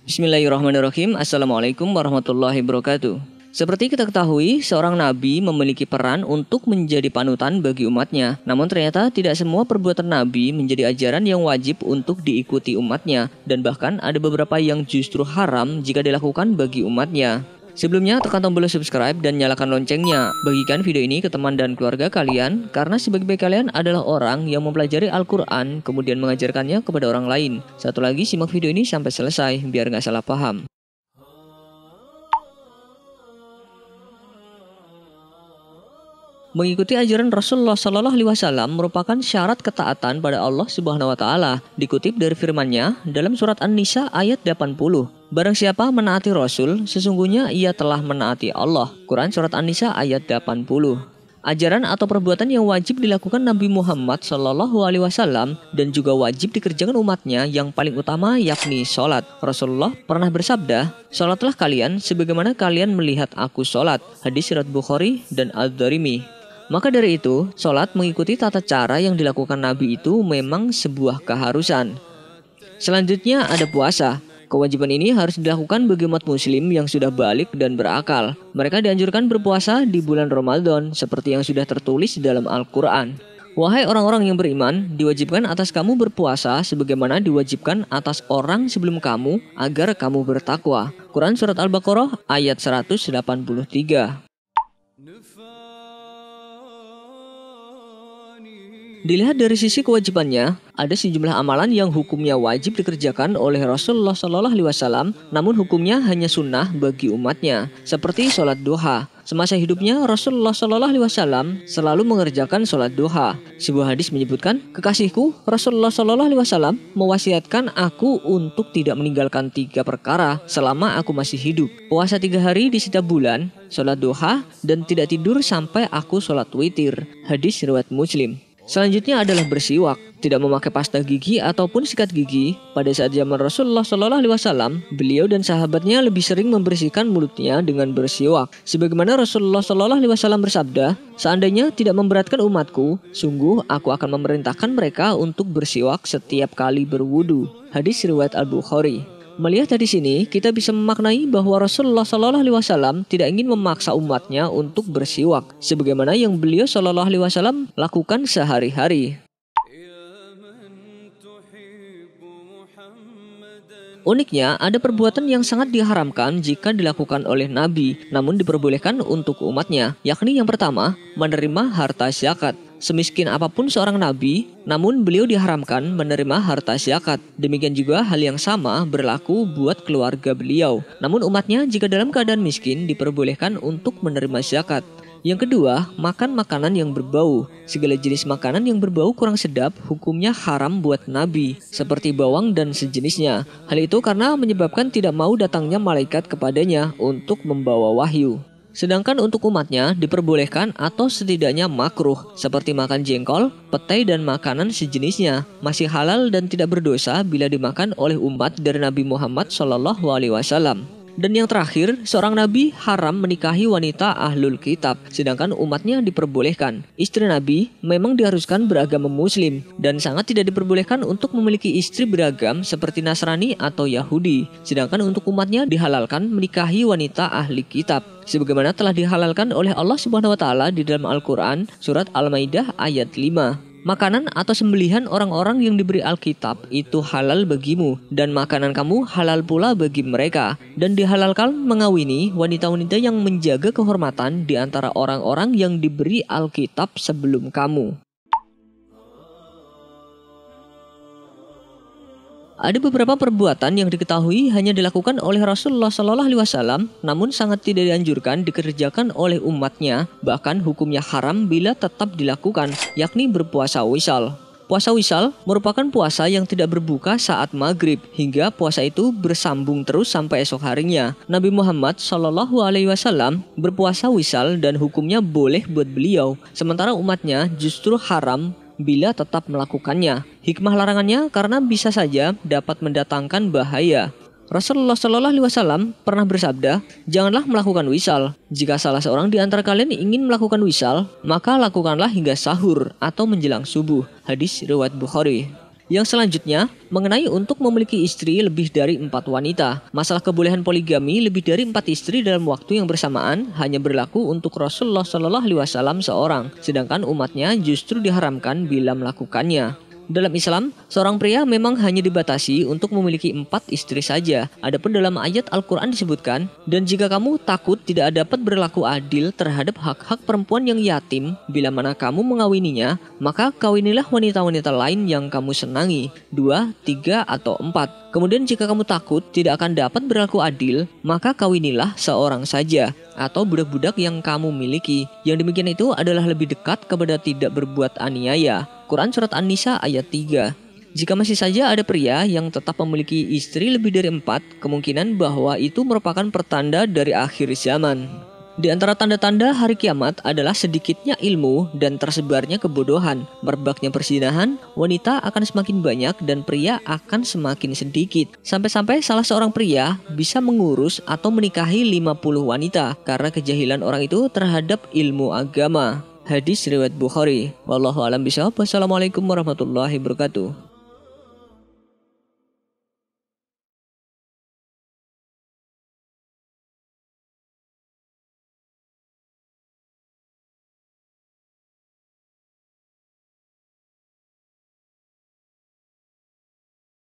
Bismillahirrahmanirrahim. Assalamualaikum warahmatullahi wabarakatuh. Seperti kita ketahui, seorang nabi memiliki peran untuk menjadi panutan bagi umatnya. Namun ternyata tidak semua perbuatan nabi menjadi ajaran yang wajib untuk diikuti umatnya. Dan bahkan ada beberapa yang justru haram jika dilakukan bagi umatnya. Sebelumnya tekan tombol subscribe dan nyalakan loncengnya. Bagikan video ini ke teman dan keluarga kalian, karena sebaik-baik kalian adalah orang yang mempelajari Al-Quran kemudian mengajarkannya kepada orang lain. Satu lagi, simak video ini sampai selesai biar nggak salah paham. Mengikuti ajaran Rasulullah SAW merupakan syarat ketaatan pada Allah Subhanahu wa Ta'ala. Dikutip dari firman-Nya dalam surat An-Nisa ayat 80. Barang siapa menaati Rasul, sesungguhnya ia telah menaati Allah. Quran surat An-Nisa ayat 80. Ajaran atau perbuatan yang wajib dilakukan Nabi Muhammad SAW dan juga wajib dikerjakan umatnya yang paling utama yakni sholat. Rasulullah pernah bersabda, "Sholatlah kalian sebagaimana kalian melihat aku sholat." Hadis riwayat Bukhari dan Ad-Darimi. Maka dari itu, sholat mengikuti tata cara yang dilakukan Nabi itu memang sebuah keharusan. Selanjutnya ada puasa. Kewajiban ini harus dilakukan bagi umat muslim yang sudah balik dan berakal. Mereka dianjurkan berpuasa di bulan Ramadan seperti yang sudah tertulis dalam Al-Quran. Wahai orang-orang yang beriman, diwajibkan atas kamu berpuasa sebagaimana diwajibkan atas orang sebelum kamu agar kamu bertakwa. Quran surat Al-Baqarah ayat 183. Dilihat dari sisi kewajibannya, ada sejumlah amalan yang hukumnya wajib dikerjakan oleh Rasulullah SAW, namun hukumnya hanya sunnah bagi umatnya, seperti sholat duha. Semasa hidupnya, Rasulullah SAW selalu mengerjakan sholat duha. Sebuah hadis menyebutkan, "Kekasihku, Rasulullah SAW mewasiatkan aku untuk tidak meninggalkan 3 perkara selama aku masih hidup. Puasa 3 hari di setiap bulan, sholat duha, dan tidak tidur sampai aku sholat witir." Hadis riwayat Muslim. Selanjutnya adalah bersiwak, tidak memakai pasta gigi ataupun sikat gigi. Pada saat zaman Rasulullah SAW, beliau dan sahabatnya lebih sering membersihkan mulutnya dengan bersiwak. Sebagaimana Rasulullah SAW bersabda, "Seandainya tidak memberatkan umatku, sungguh aku akan memerintahkan mereka untuk bersiwak setiap kali berwudu." Hadis riwayat Al-Bukhari. Melihat dari sini, kita bisa memaknai bahwa Rasulullah SAW tidak ingin memaksa umatnya untuk bersiwak, sebagaimana yang beliau SAW lakukan sehari-hari. Uniknya, ada perbuatan yang sangat diharamkan jika dilakukan oleh Nabi, namun diperbolehkan untuk umatnya, yakni yang pertama, menerima harta zakat. Semiskin apapun seorang nabi, namun beliau diharamkan menerima harta zakat. Demikian juga hal yang sama berlaku buat keluarga beliau. Namun umatnya jika dalam keadaan miskin diperbolehkan untuk menerima zakat. Yang kedua, makan makanan yang berbau. Segala jenis makanan yang berbau kurang sedap hukumnya haram buat nabi, seperti bawang dan sejenisnya. Hal itu karena menyebabkan tidak mau datangnya malaikat kepadanya untuk membawa wahyu. Sedangkan untuk umatnya diperbolehkan atau setidaknya makruh, seperti makan jengkol, petai dan makanan sejenisnya. Masih halal dan tidak berdosa bila dimakan oleh umat dari Nabi Muhammad SAW. Dan yang terakhir, seorang nabi haram menikahi wanita ahlul kitab, sedangkan umatnya diperbolehkan. Istri nabi memang diharuskan beragama muslim, dan sangat tidak diperbolehkan untuk memiliki istri beragam seperti Nasrani atau Yahudi. Sedangkan untuk umatnya dihalalkan menikahi wanita ahli kitab, sebagaimana telah dihalalkan oleh Allah Subhanahu wa Ta'ala di dalam Al-Quran surat Al-Maidah ayat 5. Makanan atau sembelihan orang-orang yang diberi Alkitab itu halal bagimu, dan makanan kamu halal pula bagi mereka. Dan dihalalkan mengawini wanita-wanita yang menjaga kehormatan di antara orang-orang yang diberi Alkitab sebelum kamu. Ada beberapa perbuatan yang diketahui hanya dilakukan oleh Rasulullah SAW, namun sangat tidak dianjurkan dikerjakan oleh umatnya, bahkan hukumnya haram bila tetap dilakukan, yakni berpuasa wisal. Puasa wisal merupakan puasa yang tidak berbuka saat maghrib, hingga puasa itu bersambung terus sampai esok harinya. Nabi Muhammad SAW berpuasa wisal dan hukumnya boleh buat beliau, sementara umatnya justru haram bila tetap melakukannya. Hikmah larangannya karena bisa saja dapat mendatangkan bahaya. Rasulullah SAW pernah bersabda, "Janganlah melakukan wisal. Jika salah seorang di antara kalian ingin melakukan wisal, maka lakukanlah hingga sahur atau menjelang subuh." Hadis riwayat Bukhari. Yang selanjutnya, mengenai untuk memiliki istri lebih dari 4 wanita. Masalah kebolehan poligami lebih dari 4 istri dalam waktu yang bersamaan hanya berlaku untuk Rasulullah SAW seorang, sedangkan umatnya justru diharamkan bila melakukannya. Dalam Islam, seorang pria memang hanya dibatasi untuk memiliki 4 istri saja. Adapun dalam ayat Al-Quran disebutkan, dan jika kamu takut tidak dapat berlaku adil terhadap hak-hak perempuan yang yatim, bila mana kamu mengawininya, maka kawinilah wanita-wanita lain yang kamu senangi, 2, 3, atau 4. Kemudian jika kamu takut tidak akan dapat berlaku adil, maka kawinilah seorang saja, atau budak-budak yang kamu miliki. Yang demikian itu adalah lebih dekat kepada tidak berbuat aniaya. Quran Surat An-Nisa ayat 3. Jika masih saja ada pria yang tetap memiliki istri lebih dari 4, kemungkinan bahwa itu merupakan pertanda dari akhir zaman. Di antara tanda-tanda hari kiamat adalah sedikitnya ilmu dan tersebarnya kebodohan, merebaknya perzinahan, wanita akan semakin banyak dan pria akan semakin sedikit. Sampai-sampai salah seorang pria bisa mengurus atau menikahi 50 wanita karena kejahilan orang itu terhadap ilmu agama. Hadis riwayat Bukhari. Wallahu a'lam bishawab. Wassalamualaikum warahmatullahi wabarakatuh.